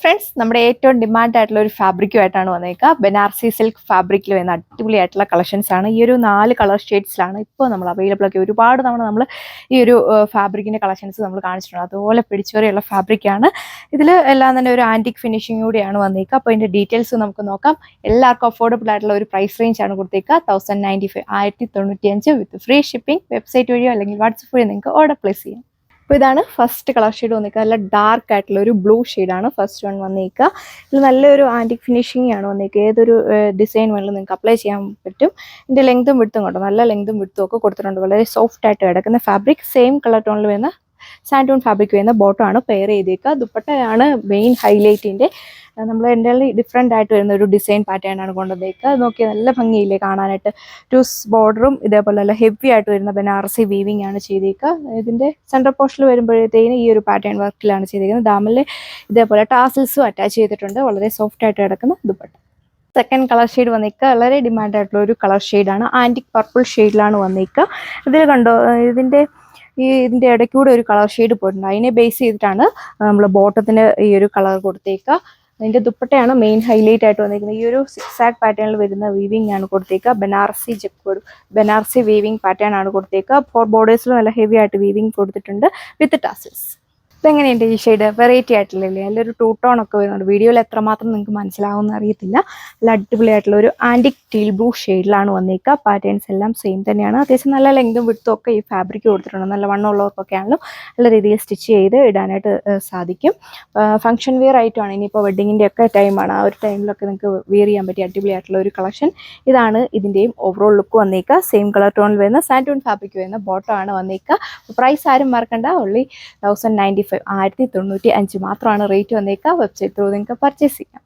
Friends, നമ്മുടെ ഏറ്റവും demand ആയിട്ടുള്ള ഒരു ഫാബ്രിക്കുമായിട്ടാണ് വന്നേക്കുക. ബനാറസി സിൽക്ക് ഫാബ്രിക്കിൽ വരുന്ന അടിപൊളിയായിട്ടുള്ള കളക്ഷൻസ് ആണ്. ഈ ഒരു 4 കളർ ഷെയ്ഡ്സിലാണ് ഇപ്പോൾ നമ്മൾ അവൈലബിൾ ഒക്കെ. ഒരുപാട് തവണ നമ്മൾ ഈ ഒരു ഫാബ്രിക്കിൻ്റെ കളക്ഷൻസ് നമ്മൾ കാണിച്ചിട്ടുണ്ട്. അതുപോലെ പിടിച്ചുവരെയുള്ള ഫാബ്രിക്കാണ്. ഇതിൽ എല്ലാം തന്നെ ഒരു ആൻറ്റിക് ഫിനിഷിംഗ് കൂടിയാണ് വന്നേക്കുക. അപ്പോൾ ഇതിൻ്റെ ഡീറ്റെയിൽസ് നമുക്ക് നോക്കാം. എല്ലാവർക്കും അഫോർഡബിൾ ആയിട്ടുള്ള ഒരു പ്രൈസ് റേഞ്ച് ആണ് കൊടുത്തേക്കുക. 1095 1095 വിത്ത് ഫ്രീ ഷിപ്പിംഗ്. വെബ്സൈറ്റ് വഴിയോ അല്ലെങ്കിൽ വാട്സപ്പ് വഴിയോ നിങ്ങൾക്ക് ഓർഡർ പ്ലേസ് ചെയ്യാം. അപ്പോൾ ഇതാണ് ഫസ്റ്റ് കളർ ഷെയ്ഡ് വന്നിരിക്കുക. നല്ല ഡാർക്ക് ആയിട്ടുള്ള ഒരു ബ്ലൂ ഷെയ്ഡാണ് ഫസ്റ്റ് വൺ വന്നിരിക്കുക. ഇത് നല്ലൊരു ആൻറ്റിക് ഫിനിഷിംഗ് ആണ് വന്നിരിക്കുക. ഏതൊരു ഡിസൈൻ വേണമെങ്കിലും നിങ്ങൾക്ക് അപ്ലൈ ചെയ്യാൻ പറ്റും. ഇതിൻ്റെ ലെങ്തും വിടുത്തും കൊണ്ടോ നല്ല ലെങ്തും വിടുത്തും ഒക്കെ കൊടുത്തിട്ടുണ്ട്. വളരെ സോഫ്റ്റ് ആയിട്ട് കിടക്കുന്ന ഫാബ്രിക്. സെയിം കളർ ടോണിൽ വരുന്ന സാൻഡൂൺ ഫാബ്രിക് വരുന്ന ബോട്ടമാണ് പെയർ ചെയ്തേക്കുക. ദുപ്പട്ടയാണ് മെയിൻ ഹൈലൈറ്റിൻ്റെ. നമ്മൾ എൻ്റെ ഡിഫറെൻ്റ് ആയിട്ട് വരുന്ന ഒരു ഡിസൈൻ പാറ്റേൺ ആണ് കൊണ്ടുവന്നേക്കുക. നോക്കിയാൽ നല്ല ഭംഗിയില്ലേ കാണാനായിട്ട്. ടൂസ് ബോർഡറും ഇതേപോലെ നല്ല ഹെവി ആയിട്ട് വരുന്ന ബനാറസി വീവിംഗ് ആണ് ചെയ്തേക്കുക. ഇതിൻ്റെ സെൻട്രൽ പോർഷനിൽ വരുമ്പോഴത്തേന് ഈ ഒരു പാറ്റേൺ വർക്കിലാണ് ചെയ്തിരിക്കുന്നത്. ദാമിൽ ഇതേപോലെ ടാസിൽസും അറ്റാച്ച് ചെയ്തിട്ടുണ്ട്. വളരെ സോഫ്റ്റ് ആയിട്ട് കിടക്കുന്ന ദുപ്പട്ട. സെക്കൻഡ് കളർ ഷെയ്ഡ് വന്നിരിക്കുക. വളരെ ഡിമാൻഡ് ആയിട്ടുള്ള ഒരു കളർ ഷെയ്ഡാണ്. ആൻറ്റിക് പർപ്പിൾ ഷെയ്ഡിലാണ് വന്നിരിക്കുക. ഇതിൽ കണ്ടോ ഇതിൻ്റെ ഇടയ്ക്കൂടെ ഒരു കളർ ഷെയ്ഡ് പോയിട്ടുണ്ട്. അതിനെ ബേസ് ചെയ്തിട്ടാണ് നമ്മൾ ബോട്ടത്തിന് ഈ ഒരു കളർ കൊടുത്തേക്കുക. അതിൻ്റെ ദുപ്പട്ടയാണ് മെയിൻ ഹൈലൈറ്റ് ആയിട്ട് വന്നിരിക്കുന്നത്. ഈ ഒരു സിക്സാക് പാറ്റേണിൽ വരുന്ന വീവിംഗ് ആണ് കൊടുത്തേക്കുക. ബനാറസി വീവിംഗ് പാറ്റേൺ ആണ് കൊടുത്തേക്കുക. 4 ബോർഡേഴ്സിലും നല്ല ഹെവി ആയിട്ട് വീവിംഗ് കൊടുത്തിട്ടുണ്ട് വിത്ത് ടാസിൽസ്. ഇതെങ്ങനെയുണ്ട് ഈ ഷെയ്ഡ്? വെറൈറ്റി ആയിട്ടുള്ളല്ലേ? നല്ലൊരു ടൂ ടോൺ ഒക്കെ വരുന്നുണ്ട്. വീഡിയോയിൽ എത്രമാത്രം നിങ്ങൾക്ക് മനസ്സിലാവുമെന്ന് അറിയത്തില്ല. നല്ല അടിപൊളിയായിട്ടുള്ള ഒരു ആൻറ്റിക് ടീൽ ബ്ലൂ ഷെയ്ഡിലാണ് വന്നേക്കുക. പാറ്റേൺസ് എല്ലാം സെയിം തന്നെയാണ്. അത്യാവശ്യം നല്ല ലെങ്തും വിടുത്തും ഒക്കെ ഈ ഫാബ്രിക് കൊടുത്തിട്ടുണ്ട്. നല്ല വണ്ണമുള്ളവർക്കൊക്കെ ആണെങ്കിലും നല്ല രീതിയിൽ സ്റ്റിച്ച് ചെയ്ത് ഇടാനായിട്ട് സാധിക്കും. ഫംഗ്ഷൻ വെയർ ആയിട്ടുമാണ്. ഇനിയിപ്പോൾ വെഡ്ഡിങ്ങിൻ്റെ ഒക്കെ ടൈമാണ്. ആ ഒരു ടൈമിലൊക്കെ നിങ്ങൾക്ക് വെയർ ചെയ്യാൻ പറ്റിയ അടിപൊളിയായിട്ടുള്ള ഒരു കളക്ഷൻ. ഇതാണ് ഇതിൻ്റെയും ഓവറോൾ ലുക്ക് വന്നേക്കുക. സെയിം കളർ ടോണിൽ വരുന്ന സാൻഡൂൺ ഫാബ്രിക് വരുന്ന ബോട്ടമാണ് വന്നേക്കുക. പ്രൈസ് ആരും മറക്കണ്ട. ഓൺലി 1095 1095 മാത്രമാണ് റേറ്റ് വന്നേക്കുക. വെബ്സൈറ്റ് ത്രൂ നിങ്ങൾക്ക് പർച്ചേസ് ചെയ്യാം.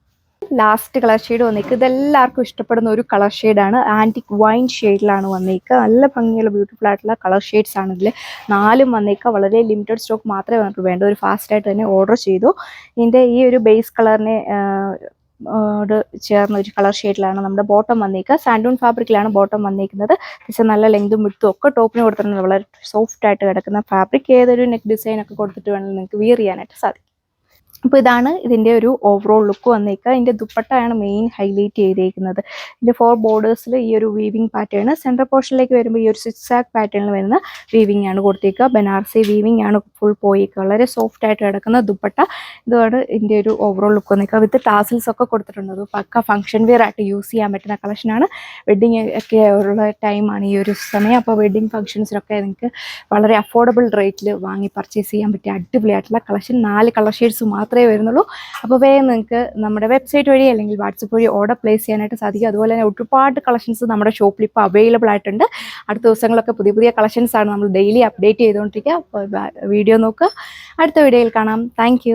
ലാസ്റ്റ് കളർ ഷെയ്ഡ് വന്നേക്കുക. ഇതെല്ലാവർക്കും ഇഷ്ടപ്പെടുന്ന ഒരു കളർ ഷെയ്ഡാണ്. ആൻറ്റിക് വൈൻ ഷെയ്ഡിലാണ് വന്നേക്കുക. നല്ല ഭംഗിയുള്ള ബ്യൂട്ടിഫുൾ ആയിട്ടുള്ള കളർ ഷെയ്ഡ്സ് ആണ് ഇതിൽ 4 വന്നേക്കുക. വളരെ ലിമിറ്റഡ് സ്റ്റോക്ക് മാത്രമേ വന്നിട്ടുള്ളൂ. വേണ്ട ഒരു ഫാസ്റ്റായിട്ട് തന്നെ ഓർഡർ ചെയ്തു. ഇതിൻ്റെ ഈ ഒരു ബേസ് കളറിനെ ചേർന്ന ഒരു കളർ ഷെയ്ഡിലാണ് നമ്മുടെ ബോട്ടം വന്നേക്കുക. സാൻഡൂൺ ഫാബ്രിക്കിലാണ് ബോട്ടം വന്നേക്കുന്നത്. പക്ഷേ നല്ല ലെങ്തും വിടുത്തും ഒക്കെ ടോപ്പിന് കൊടുത്തിട്ടുണ്ട്. വളരെ സോഫ്റ്റ് ആയിട്ട് കിടക്കുന്ന ഫാബ്രിക്. ഏതൊരു നെക്ക് ഡിസൈൻ ഒക്കെ കൊടുത്തിട്ട് വേണമെങ്കിൽ നിങ്ങൾക്ക് വിയർ ചെയ്യാനായിട്ട് സാധിക്കും. അപ്പോൾ ഇതാണ് ഇതിൻ്റെ ഒരു ഓവറോൾ ലുക്ക് വന്നേക്കുക. ഇതിൻ്റെ ദുപ്പട്ടയാണ് മെയിൻ ഹൈലൈറ്റ് ചെയ്തേക്കുന്നത്. ഇതിൻ്റെ 4 ബോർഡേഴ്സിൽ ഈ ഒരു വീവിംഗ് പാറ്റേൺ. സെൻട്രൽ പോർഷനിലേക്ക് വരുമ്പോൾ ഈ ഒരു സിക്സാക് പാറ്റേണിൽ വരുന്ന വീവിംഗ് ആണ് കൊടുത്തേക്കുക. ബനാറസി വീവിംഗ് ആണ് ഫുൾ പോയേക്കുക. വളരെ സോഫ്റ്റ് ആയിട്ട് കിടക്കുന്ന ദുപ്പട്ട. ഇതാണ് ഇതിൻ്റെ ഒരു ഓവറോൾ ലുക്ക് വന്നേക്കുക. വിത്ത് ടാസിൽസ് ഒക്കെ കൊടുത്തിട്ടുണ്ട്. അത് പക്ക ഫംഗ്ഷൻ വെയർ ആയിട്ട് യൂസ് ചെയ്യാൻ പറ്റുന്ന കളക്ഷനാണ്. വെഡ്ഡിങ് ഒക്കെ ഉള്ള ടൈമാണ് ഈ ഒരു സമയം. അപ്പോൾ വെഡ്ഡിങ് ഫംഗ്ഷൻസിനൊക്കെ നിങ്ങൾക്ക് വളരെ അഫോർഡബിൾ റേറ്റിൽ വാങ്ങി പർച്ചേസ് ചെയ്യാൻ പറ്റിയ അടിപൊളിയായിട്ടുള്ള കളക്ഷൻ. 4 കളർ ഷെയ്ഡ്സ് മാത്രമേ വരുന്നുള്ളൂ. അപ്പോൾ വേഗം നിങ്ങൾക്ക് നമ്മുടെ വെബ്സൈറ്റ് വഴി അല്ലെങ്കിൽ വാട്സപ്പ് വഴി ഓർഡർ പ്ലേസ് ചെയ്യാനായിട്ട് സാധിക്കും. അതുപോലെ തന്നെ ഒരുപാട് കളക്ഷൻസ് നമ്മുടെ ഷോപ്പിൽ ഇപ്പോൾ അവൈലബിൾ ആയിട്ടുണ്ട്. അടുത്ത ദിവസങ്ങളൊക്കെ പുതിയ കളക്ഷൻസ് ആണ് നമ്മൾ ഡെയിലി അപ്ഡേറ്റ് ചെയ്തുകൊണ്ടിരിക്കുക. അപ്പോൾ വീഡിയോ നോക്കുക. അടുത്ത വീഡിയോയിൽ കാണാം. താങ്ക്